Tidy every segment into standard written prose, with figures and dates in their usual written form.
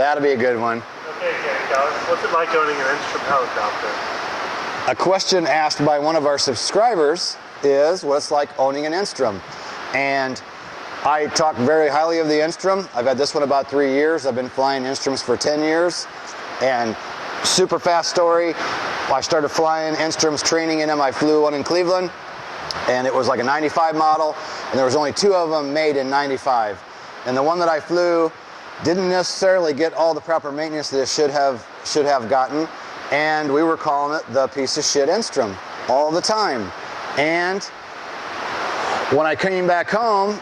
That'll be a good one. Okay, Kenny Keller, what's it like owning an Enstrom helicopter? A question asked by one of our subscribers is what it's like owning an Enstrom. And I talk very highly of the Enstrom. I've had this one about 3 years. I've been flying Enstroms for 10 years. And super fast story, I started flying Enstroms training in them. I flew one in Cleveland, and it was like a 95 model, and there was only 2 of them made in 95. And the one that I flew didn't necessarily get all the proper maintenance that it should have gotten, and we were calling it the piece of shit Enstrom all the time. And when I came back home,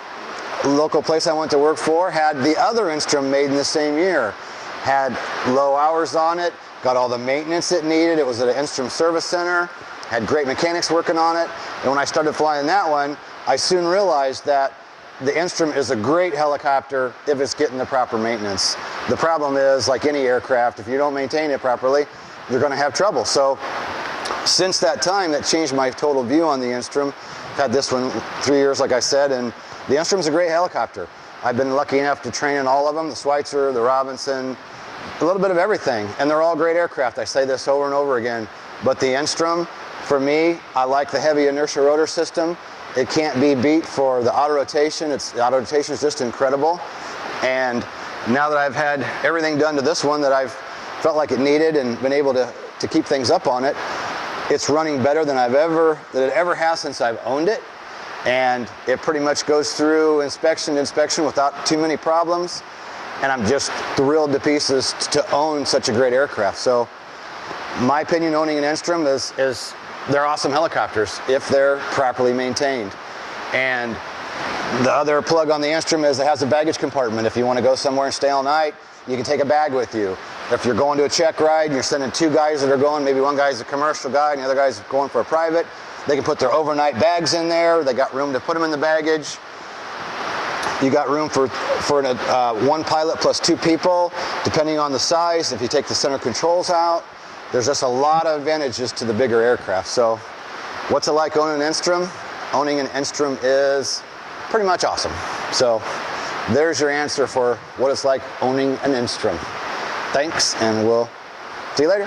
the local place I went to work for had the other Enstrom made in the same year. Had low hours on it, got all the maintenance it needed. It was at an Enstrom service center, had great mechanics working on it. And when I started flying that one, I soon realized that the Enstrom is a great helicopter if it's getting the proper maintenance. The problem is, like any aircraft, if you don't maintain it properly, you're going to have trouble. So since that time, that changed my total view on the Enstrom. I've had this one 3 years, like I said, and the Enstrom's a great helicopter. I've been lucky enough to train in all of them, the Schweitzer, the Robinson, a little bit of everything, and they're all great aircraft. I say this over and over again, but the Enstrom, for me, I like the heavy inertia rotor system. It can't be beat for the auto rotation. The auto rotation is just incredible. And now that I've had everything done to this one that I've felt like it needed and been able to keep things up on it, it's running better than it ever has since I've owned it. And it pretty much goes through inspection without too many problems. And I'm just thrilled to pieces to own such a great aircraft. So my opinion, owning an Enstrom is they're awesome helicopters if they're properly maintained. And the other plug on the Enstrom is it has a baggage compartment. If you want to go somewhere and stay all night, you can take a bag with you. If you're going to a check ride and you're sending 2 guys that are going, maybe one guy's a commercial guy and the other guy's going for a private, they can put their overnight bags in there. They got room to put them in the baggage. You got room for one pilot plus 2 people, depending on the size. If you take the center controls out, there's just a lot of advantages to the bigger aircraft. So what's it like owning an Enstrom? Owning an Enstrom is pretty much awesome. So there's your answer for what it's like owning an Enstrom. Thanks, and we'll see you later.